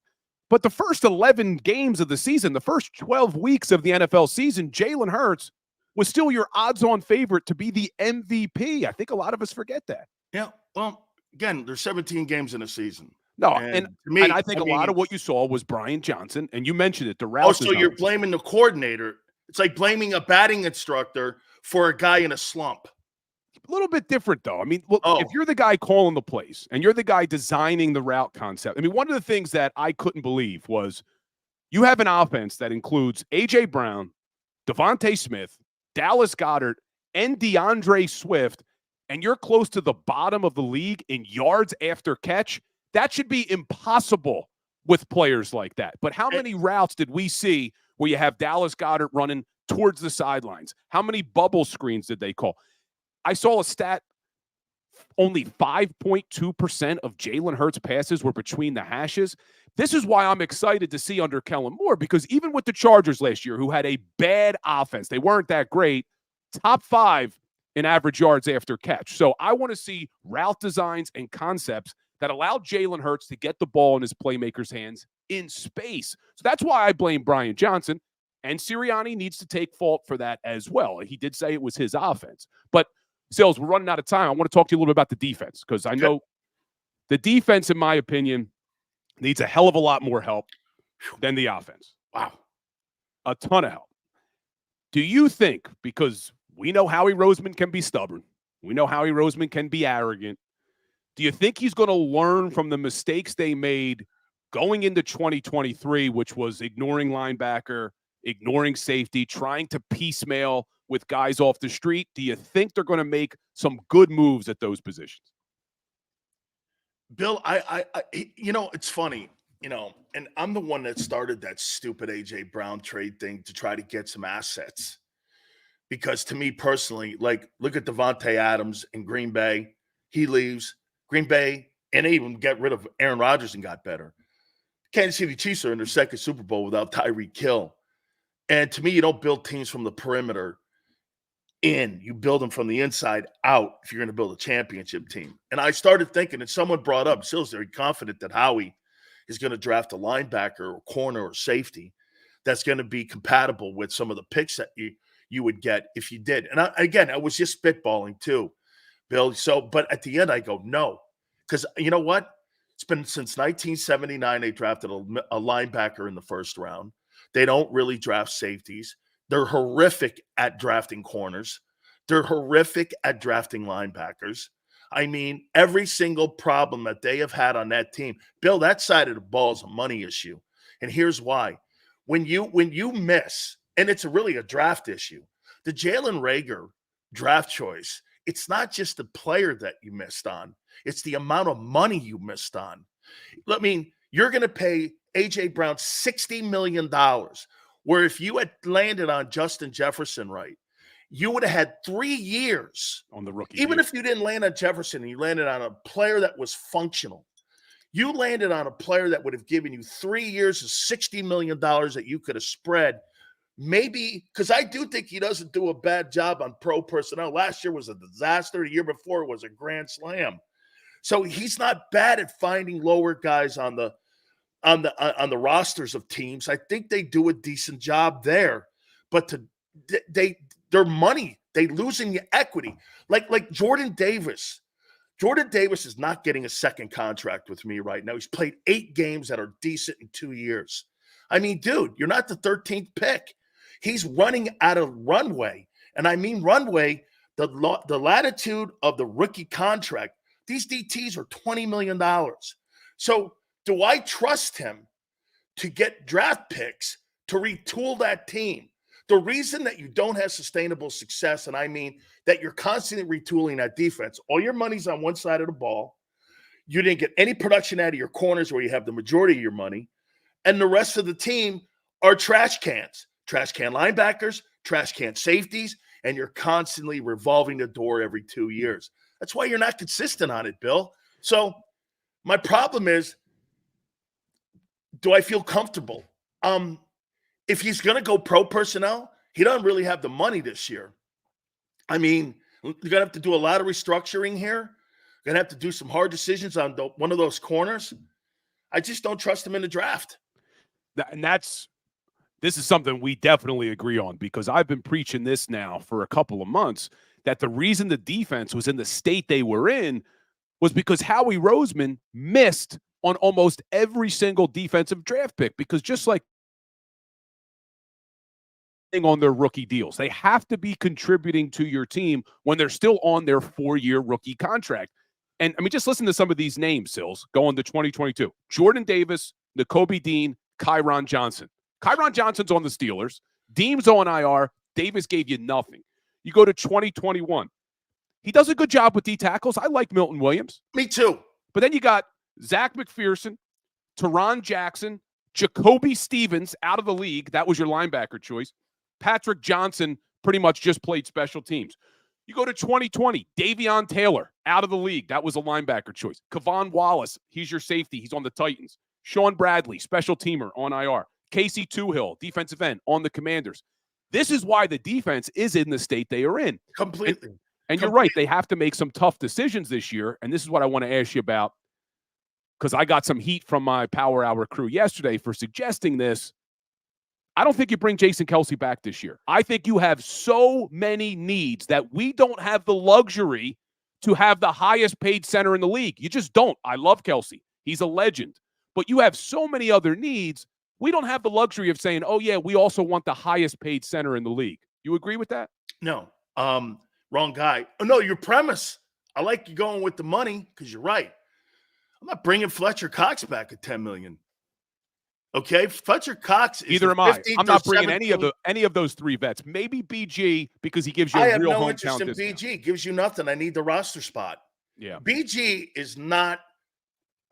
But the first 11 games of the season, the first 12 weeks of the NFL season, Jalen Hurts was still your odds-on favorite to be the MVP. I think a lot of us forget that. Yeah, well, again, there's 17 games in a season. No, and I think a lot of what you saw was Brian Johnson, and you mentioned it, the route. Oh, so you're blaming the coordinator. It's like blaming a batting instructor for a guy in a slump. A little bit different, though. I mean, look, if you're the guy calling the plays and you're the guy designing the route concept, I mean, one of the things that I couldn't believe was you have an offense that includes A.J. Brown, Devontae Smith, Dallas Goedert, and DeAndre Swift, and you're close to the bottom of the league in yards after catch. That should be impossible with players like that. But how many routes did we see where you have Dallas Goedert running towards the sidelines? How many bubble screens did they call? I saw a stat, only 5.2% of Jalen Hurts' passes were between the hashes. This is why I'm excited to see under Kellen Moore, because even with the Chargers last year, who had a bad offense, they weren't that great, top 5 in average yards after catch. So I want to see route designs and concepts that allow Jalen Hurts to get the ball in his playmakers' hands in space. So that's why I blame Brian Johnson, and Sirianni needs to take fault for that as well. He did say it was his offense. But, Sills, we're running out of time. I want to talk to you a little bit about the defense, because I know the defense, in my opinion, needs a hell of a lot more help than the offense. Wow. A ton of help. Do you think, because we know Howie Roseman can be stubborn, we know Howie Roseman can be arrogant, do you think he's going to learn from the mistakes they made going into 2023, which was ignoring linebacker, ignoring safety, trying to piecemeal with guys off the street? Do you think they're going to make some good moves at those positions? Bill, I it's funny, and I'm the one that started that stupid A.J. Brown trade thing to try to get some assets. Because to me personally, like, look at Devontae Adams in Green Bay. He leaves Green Bay, and they even get rid of Aaron Rodgers and got better. Kansas City Chiefs are in their second Super Bowl without Tyreek Hill. And to me, you don't build teams from the perimeter in. You build them from the inside out if you're going to build a championship team. And I started thinking, and someone brought up, Sill's very confident that Howie is going to draft a linebacker or corner or safety that's going to be compatible with some of the picks that you would get if you did. And I was just spitballing too, Bill. So, but at the end, I go, no. Because you know what? It's been since 1979 they drafted a linebacker in the first round. They don't really draft safeties. They're horrific at drafting corners. They're horrific at drafting linebackers. I mean, every single problem that they have had on that team, Bill, that side of the ball is a money issue. And here's why. When you miss, and it's really a draft issue, the Jalen Reagor draft choice, it's not just the player that you missed on. It's the amount of money you missed on. I mean, you're going to pay A.J. Brown $60 million, where if you had landed on Justin Jefferson right, you would have had 3 years on the rookie. Even if you didn't land on Jefferson and you landed on a player that was functional, you landed on a player that would have given you 3 years of $60 million that you could have spread. Maybe, because I do think he doesn't do a bad job on pro personnel. Last year was a disaster. The year before was a grand slam. So he's not bad at finding lower guys on the rosters of teams. I think they do a decent job there. But their money, they losing the equity. Like Jordan Davis. Jordan Davis is not getting a second contract with me right now. He's played 8 games that are decent in 2 years. I mean, dude, you're not the 13th pick. He's running out of runway. And I mean runway, the latitude of the rookie contract. These DTs are $20 million. So do I trust him to get draft picks to retool that team, The reason that you don't have sustainable success, and I mean that you're constantly retooling that defense, all your money's on one side of the ball. You didn't get any production out of your corners where you have the majority of your money. And the rest of the team are trash can linebackers, trash can safeties, and you're constantly revolving the door every 2 years. That's why you're not consistent on it, Bill. So my problem is, do I feel comfortable? If he's going to go pro personnel, he doesn't really have the money this year. I mean, you're going to have to do a lot of restructuring here. You're going to have to do some hard decisions on one of those corners. I just don't trust him in the draft. And this is something we definitely agree on, because I've been preaching this now for a couple of months, that the reason the defense was in the state they were in was because Howie Roseman missed on almost every single defensive draft pick, because just like on their rookie deals, they have to be contributing to your team when they're still on their 4-year rookie contract. And I mean, just listen to some of these names, Sills, going to 2022. Jordan Davis, Nakobe Dean, Kyron Johnson. Kyron Johnson's on the Steelers. Dean's on IR. Davis gave you nothing. You go to 2021. He does a good job with D tackles. I like Milton Williams. Me too. But then you got Zach McPherson, Teron Jackson, Jacoby Stevens out of the league. That was your linebacker choice. Patrick Johnson pretty much just played special teams. You go to 2020, Davion Taylor out of the league. That was a linebacker choice. Kevon Wallace, he's your safety. He's on the Titans. Sean Bradley, special teamer on IR. Casey Toohill, defensive end on the Commanders. This is why the defense is in the state they are in. Completely. And you're right. They have to make some tough decisions this year. And this is what I want to ask you about, because I got some heat from my Power Hour crew yesterday for suggesting this. I don't think you bring Jason Kelce back this year. I think you have so many needs that we don't have the luxury to have the highest paid center in the league. You just don't. I love Kelce. He's a legend. But you have so many other needs. We don't have the luxury of saying, oh, yeah, we also want the highest paid center in the league. You agree with that? No. Wrong guy. Oh, no, your premise. I like you going with the money because you're right. I'm not bringing Fletcher Cox back at $10 million. Okay, Fletcher Cox is either am I. I'm not bringing any of those three vets. Maybe BG, because he gives you a real hometown discount. I have no interest in BG. Gives you nothing. I need the roster spot. Yeah, BG is not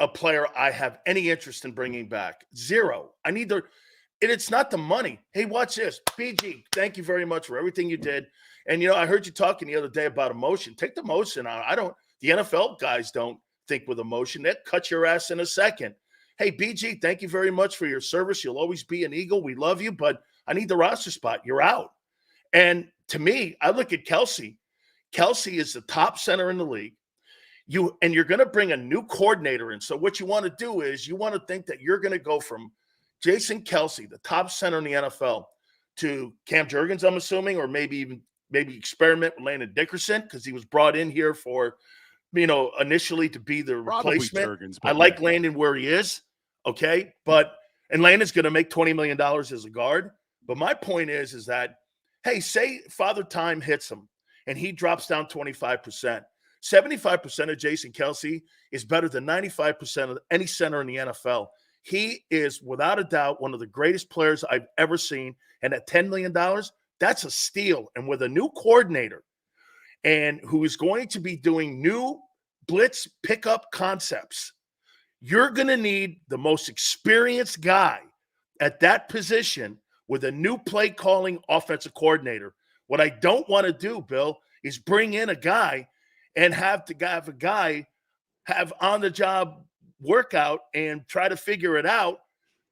a player I have any interest in bringing back. Zero. I need and it's not the money. Hey, watch this. BG, thank you very much for everything you did. And, you know, I heard you talking the other day about emotion. Take the emotion out. The NFL guys don't think with emotion. They'll cut your ass in a second. Hey, BG, thank you very much for your service. You'll always be an Eagle. We love you, but I need the roster spot. You're out. And to me, I look at Kelce. Kelce is the top center in the league. You're going to bring a new coordinator in. So what you want to do is you want to think that you're going to go from Jason Kelce, the top center in the NFL, to Cam Jurgens, I'm assuming, or maybe experiment with Landon Dickerson, because he was brought in here for, initially to be the replacement. Jurgens, I like Landon where he is. Okay. And Landon's going to make $20 million as a guard. But my point is that, hey, say Father Time hits him and he drops down 25%. 75% of Jason Kelce is better than 95% of any center in the NFL. He is, without a doubt, one of the greatest players I've ever seen. And at $10 million, that's a steal. And with a new coordinator and who is going to be doing new blitz pickup concepts, you're going to need the most experienced guy at that position with a new play calling offensive coordinator. What I don't want to do, Bill, is bring in a guy and have a guy have on-the-job workout and try to figure it out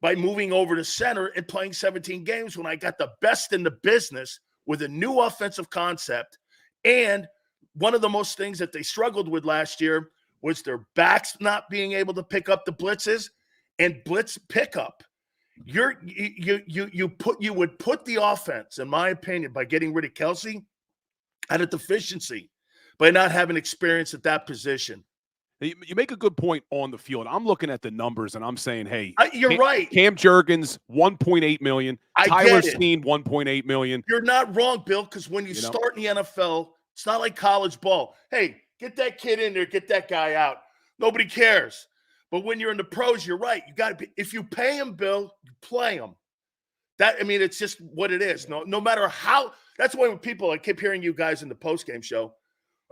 by moving over to center and playing 17 games when I got the best in the business with a new offensive concept. And one of the most things that they struggled with last year was their backs not being able to pick up the blitzes and blitz pickup. You would put the offense, in my opinion, by getting rid of Kelce, at a deficiency by not having experience at that position. You make a good point on the field. I'm looking at the numbers and I'm saying, hey, you're right. Cam Jurgens, $1.8 million. Tyler Steen, $1.8 million. You're not wrong, Bill, because when you start in the NFL, it's not like college ball. Hey, get that kid in there, get that guy out. Nobody cares. But when you're in the pros, you're right. You got to be. If you pay him, Bill, you play him. It's just what it is. No matter how. That's why when people, I keep hearing you guys in the postgame show,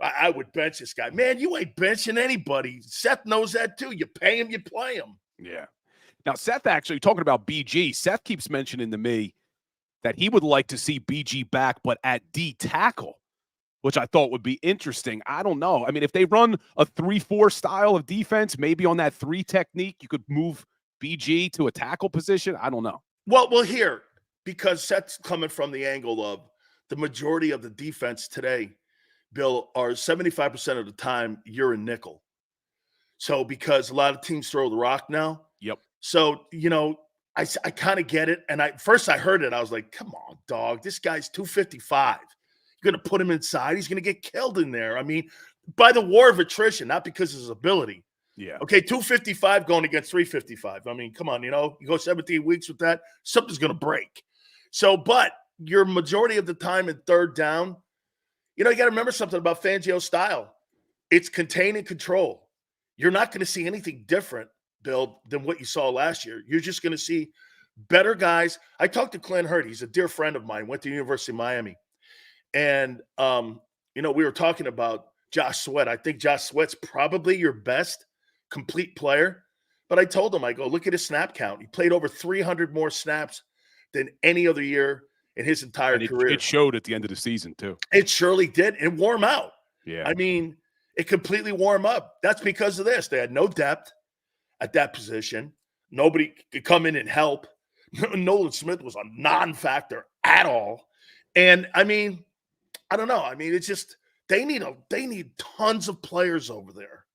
I would bench this guy. Man, you ain't benching anybody. Seth knows that too. You pay him, you play him. Yeah. Now, Seth, actually, talking about BG, Seth keeps mentioning to me that he would like to see BG back, but at D tackle, which I thought would be interesting. I don't know. I mean, if they run a 3-4 style of defense, maybe on that 3 technique, you could move BG to a tackle position. I don't know. Well, here, because Seth's coming from the angle of the majority of the defense today, Bill, are 75% of the time you're a nickel. So because a lot of teams throw the rock now. Yep. So, I kind of get it. And first I heard it. I was like, come on, dog. This guy's 255. You're going to put him inside. He's going to get killed in there. I mean, by the war of attrition, not because of his ability. Yeah. Okay, 255 going against 355. I mean, come on, you go 17 weeks with that, something's going to break. So, but your majority of the time in third down, you got to remember something about Fangio's style. It's contain and control. You're not going to see anything different, Bill, than what you saw last year. You're just going to see better guys. I talked to Clint Hurd. He's a dear friend of mine, went to the University of Miami. And, we were talking about Josh Sweat. I think Josh Sweat's probably your best complete player. But I told him, I go, look at his snap count. He played over 300 more snaps than any other year in his entire career. It showed at the end of the season, too. It surely did. It wore him out. Yeah. I mean, it completely wore him up. That's because of this. They had no depth at that position. Nobody could come in and help. Nolan Smith was a non-factor at all. And, I mean, I don't know. I mean, it's just they need tons of players over there.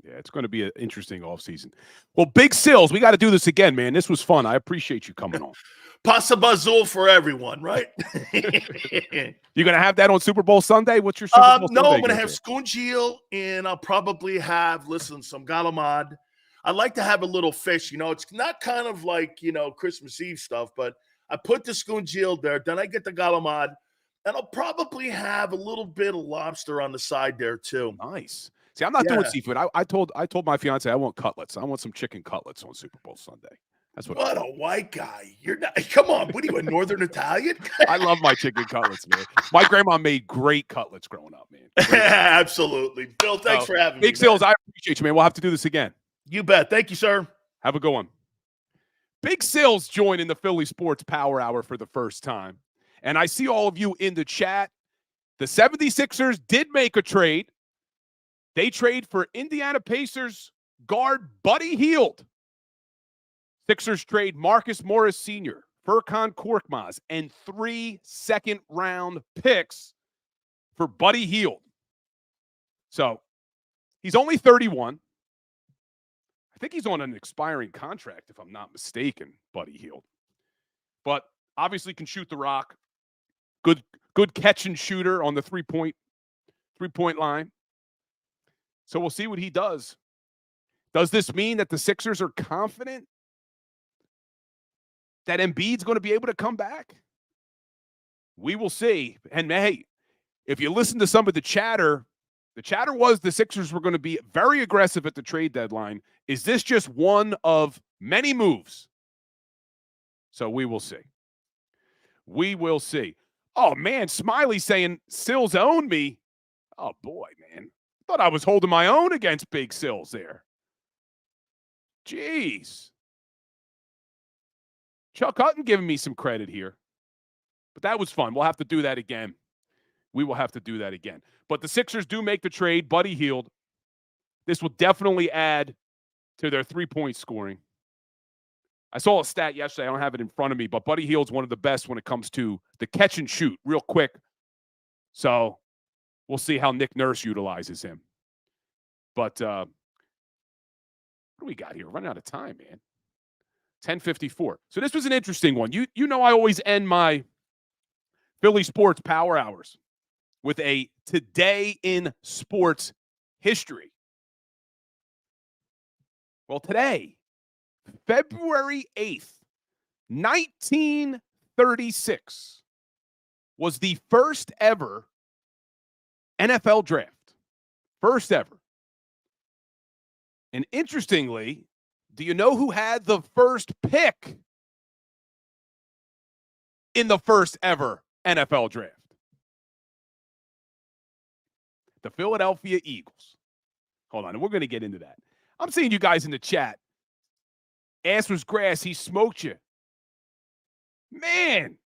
Yeah, it's going to be an interesting offseason. Well, Big Sills, we got to do this again, man. This was fun. I appreciate you coming on. Pasta Bazul for everyone, right? You're going to have that on Super Bowl Sunday? What's your Super Bowl Sunday? No, I'm going to have scungil, and I'll probably have, some galamad. I like to have a little fish. It's not kind of like, Christmas Eve stuff, but I put the scungil there. Then I get the galamad, and I'll probably have a little bit of lobster on the side there too. Nice. See, I'm not doing seafood. I told my fiance I want cutlets. I want some chicken cutlets on Super Bowl Sunday. That's what a white guy. You're not. Come on. What are you, a Northern Italian? I love my chicken cutlets, man. My grandma made great cutlets growing up, man. Absolutely. Bill, thanks for having me. Big Sills, I appreciate you, man. We'll have to do this again. You bet. Thank you, sir. Have a good one. Big Sills joined in the Philly Sports Power Hour for the first time. And I see all of you in the chat. The 76ers did make a trade. They trade for Indiana Pacers guard Buddy Hield. Sixers trade Marcus Morris Sr., Furkan Korkmaz, and 3 second-round picks for Buddy Hield. So he's only 31. I think he's on an expiring contract, if I'm not mistaken, Buddy Hield. But obviously can shoot the rock. Good catch and shooter on the three-point line. So we'll see what he does. Does this mean that the Sixers are confident that Embiid's going to be able to come back? We will see. And hey, if you listen to some of the chatter was the Sixers were going to be very aggressive at the trade deadline. Is this just one of many moves? So we will see. We will see. Oh, man, Smiley saying Sills owned me. Oh, boy, man. I thought I was holding my own against Big Sills there. Jeez. Chuck Hutton giving me some credit here. But that was fun. We'll have to do that again. We will have to do that again. But the Sixers do make the trade. Buddy Hield. This will definitely add to their three-point scoring. I saw a stat yesterday. I don't have it in front of me, but Buddy Hield's one of the best when it comes to the catch and shoot real quick. So we'll see how Nick Nurse utilizes him. But what do we got here? We're running out of time, man. 10:54. So this was an interesting one. You know I always end my Philly Sports Power Hours with a Today in Sports History. Well, today, February 8th, 1936, was the first ever NFL draft. First ever. And interestingly, do you know who had the first pick in the first ever NFL draft? The Philadelphia Eagles. Hold on, we're going to get into that. I'm seeing you guys in the chat. Ass was grass, he smoked you. Man,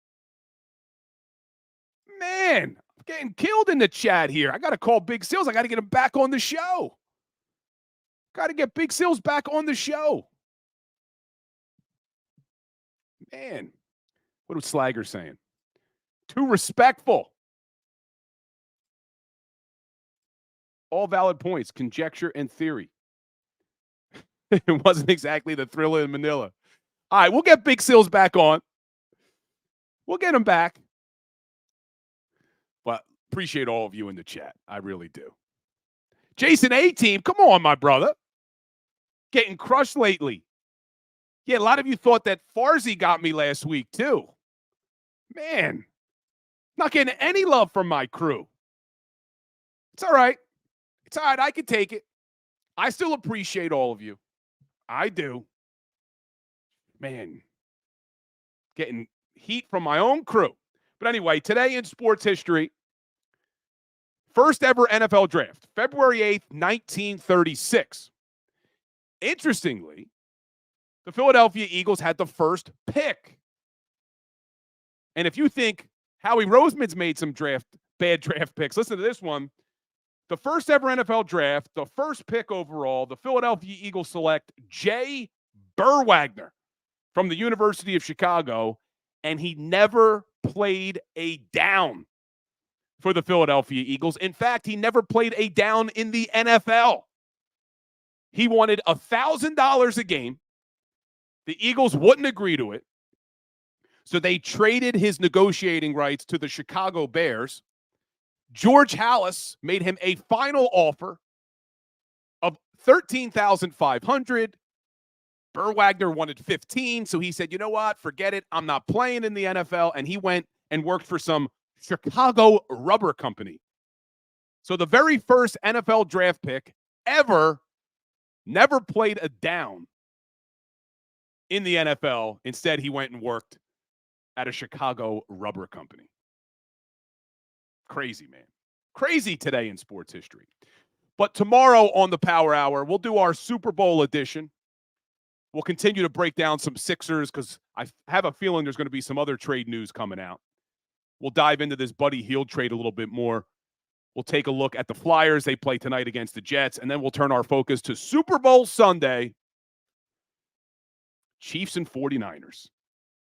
I'm getting killed in the chat here. I got to call Big Sills. I got to get him back on the show. Got to get Big Sills back on the show. Man, what was Slagger saying? Too respectful. All valid points, conjecture and theory. It wasn't exactly the Thriller in Manila. All right, we'll get Big Sills back on. We'll get him back. But appreciate all of you in the chat. I really do. Jason A-Team, come on, my brother. Getting crushed lately. Yeah, a lot of you thought that Farzi got me last week, too. Man, not getting any love from my crew. It's all right. It's all right. I can take it. I still appreciate all of you. I do. Man, getting heat from my own crew. But anyway, today in sports history, first ever NFL draft, February 8th, 1936. Interestingly, the Philadelphia Eagles had the first pick. And if you think Howie Roseman's made some bad draft picks, listen to this one. The first ever NFL draft, the first pick overall, the Philadelphia Eagles select Jay Burwagner from the University of Chicago, and he never played a down for the Philadelphia Eagles. In fact, he never played a down in the NFL. He wanted $1,000 a game. The Eagles wouldn't agree to it, so they traded his negotiating rights to the Chicago Bears. George Halas made him a final offer of $13,500. Burwagner wanted $15,000, so he said, you know what, forget it. I'm not playing in the NFL, and he went and worked for some Chicago rubber company. So the very first NFL draft pick ever never played a down in the NFL. Instead, he went and worked at a Chicago rubber company. Crazy, man. Crazy today in sports history. But tomorrow on the Power Hour, we'll do our Super Bowl edition. We'll continue to break down some Sixers because I have a feeling there's going to be some other trade news coming out. We'll dive into this Buddy Hield trade a little bit more. We'll take a look at the Flyers. They play tonight against the Jets. And then we'll turn our focus to Super Bowl Sunday. Chiefs and 49ers.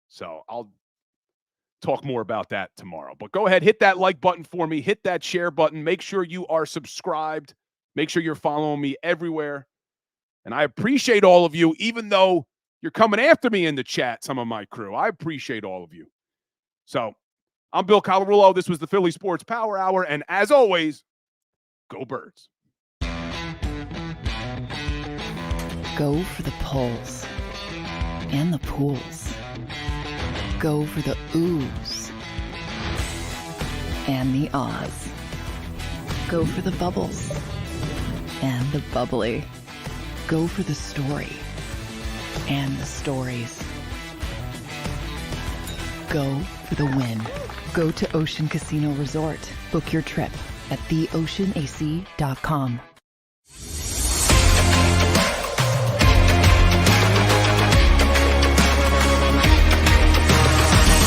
So I'll talk more about that tomorrow. But go ahead, hit that like button for me. Hit that share button. Make sure you are subscribed. Make sure you're following me everywhere. And I appreciate all of you, even though you're coming after me in the chat, some of my crew. I appreciate all of you. So I'm Bill Colarulo. This was the Philly Sports Power Hour. And as always, go Birds. Go for the polls and the pools. Go for the oohs and the ahs. Go for the bubbles and the bubbly. Go for the story and the stories. Go for the win. Go to Ocean Casino Resort. Book your trip at theoceanac.com.